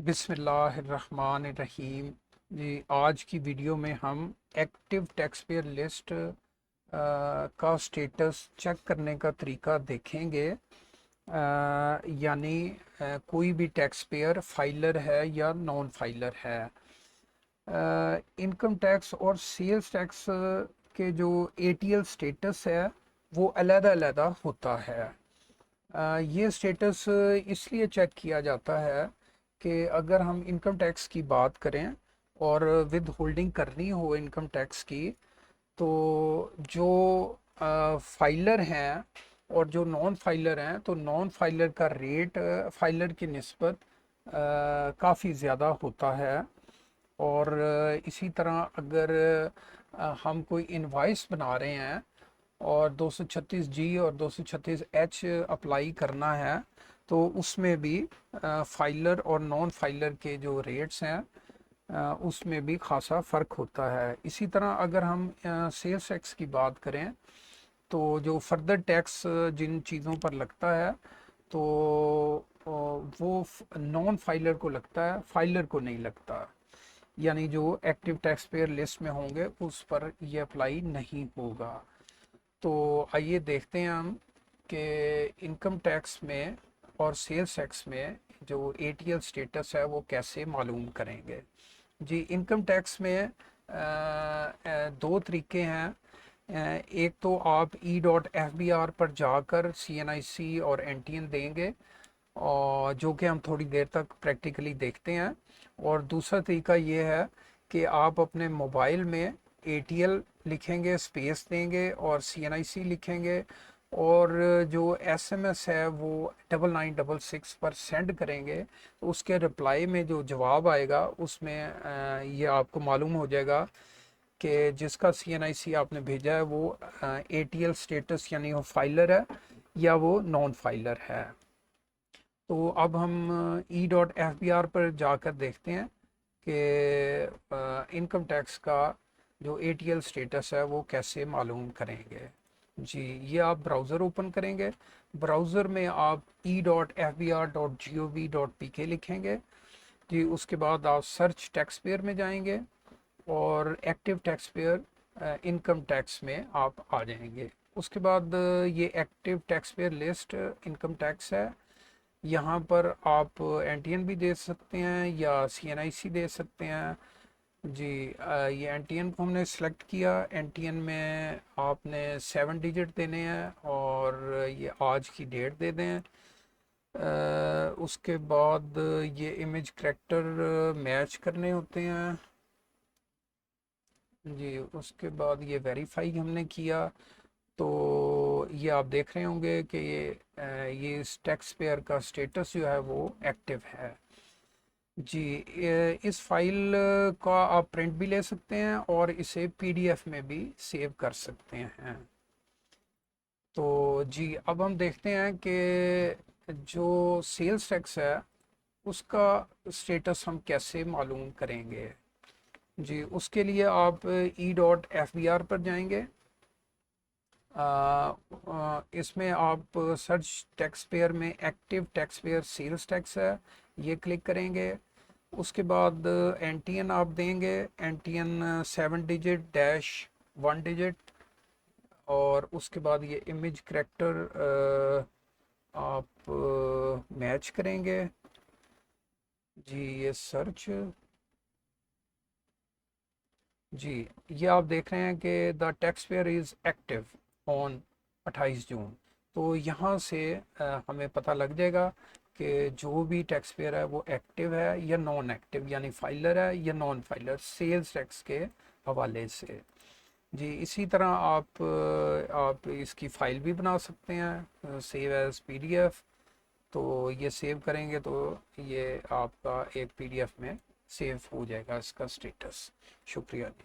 बिस्मिल्लाहिर्रहमानिर्रहीम। जी, आज की वीडियो में हम एक्टिव टैक्स पेयर लिस्ट का स्टेटस चेक करने का तरीका देखेंगे। यानी कोई भी टैक्स पेयर फाइलर है या नॉन फाइलर है। इनकम टैक्स और सेल्स टैक्स के जो एटीएल स्टेटस है वो अलग-अलग होता है। ये स्टेटस इसलिए चेक किया जाता है कि अगर हम इनकम टैक्स की बात करें और विद होल्डिंग करनी हो इनकम टैक्स की, तो जो फाइलर हैं और जो नॉन फाइलर हैं, तो नॉन फाइलर का रेट फाइलर की निस्बत काफ़ी ज़्यादा होता है। और इसी तरह अगर हम कोई इनवाइस बना रहे हैं और 236 जी और 236 एच अप्लाई करना है, तो उसमें भी फाइलर और नॉन फाइलर के जो रेट्स हैं उसमें भी खासा फ़र्क होता है। इसी तरह अगर हम सेल्स टैक्स की बात करें, तो जो फर्दर टैक्स जिन चीज़ों पर लगता है, तो वो नॉन फाइलर को लगता है, फाइलर को नहीं लगता। यानी जो एक्टिव टैक्स पेयर लिस्ट में होंगे उस पर ये अप्लाई नहीं होगा। तो आइए देखते हैं हम कि इनकम टैक्स में और सेल्स टैक्स में जो एटीएल स्टेटस है वो कैसे मालूम करेंगे। जी, इनकम टैक्स में दो तरीके हैं। एक तो आप E.FBR पर जाकर CNIC और NTN देंगे, और जो कि हम थोड़ी देर तक प्रैक्टिकली देखते हैं। और दूसरा तरीका ये है कि आप अपने मोबाइल में ATL लिखेंगे, स्पेस देंगे और CNIC लिखेंगे, और जो SMS है वो 9966 पर सेंड करेंगे। तो उसके रिप्लाई में जो जवाब आएगा उसमें ये आपको मालूम हो जाएगा कि जिसका CNIC आपने भेजा है वो ATL स्टेटस यानी वो फाइलर है या वो नॉन फाइलर है। तो अब हम E.FBR पर जाकर देखते हैं कि इनकम टैक्स का जो ATL स्टेटस है वो कैसे मालूम करेंगे। जी, ये आप ब्राउज़र ओपन करेंगे। ब्राउज़र में आप E.FBR.gov.pk लिखेंगे। जी, उसके बाद आप सर्च टैक्स पेयर में जाएंगे और active tax pair income tax में आप आ जाएंगे। उसके बाद ये active tax pair list income tax है। यहाँ पर आप NTN भी दे सकते हैं या CNIC दे सकते हैं। जी, ये NTN को हमने सेलेक्ट किया। NTN में आपने 7 डिजिट देने हैं और ये आज की डेट दे दें। उसके बाद ये इमेज करेक्टर मैच करने होते हैं। जी, उसके बाद ये वेरीफाई हमने किया। तो ये आप देख रहे होंगे कि ये इस टैक्स पेयर का स्टेटस जो है वो एक्टिव है। जी, इस फाइल का आप प्रिंट भी ले सकते हैं और इसे PDF में भी सेव कर सकते हैं। तो जी, अब हम देखते हैं कि जो सेल्स टैक्स है उसका स्टेटस हम कैसे मालूम करेंगे। जी, उसके लिए आप E.FBR पर जाएंगे। इसमें आप सर्च टैक्स पेयर में active tax payer sales tax है, ये क्लिक करेंगे। उसके बाद NTN आप देंगे, NTN 7 डिजिट -1 डिजिट। और उसके बाद ये इमेज करेक्टर आप मैच करेंगे। जी, ये सर्च। जी, ये आप देख रहे हैं कि the tax payer is active on 28 जून। तो यहाँ से हमें पता लग जाएगा कि जो भी टैक्स पेयर है वो एक्टिव है या नॉन एक्टिव, यानी फाइलर है या नॉन फाइलर सेल्स टैक्स के हवाले से। जी, इसी तरह आप इसकी फ़ाइल भी बना सकते हैं, सेव एज़ PDF। तो ये सेव करेंगे तो ये आपका एक PDF में सेव हो जाएगा इसका स्टेटस। शुक्रिया जी।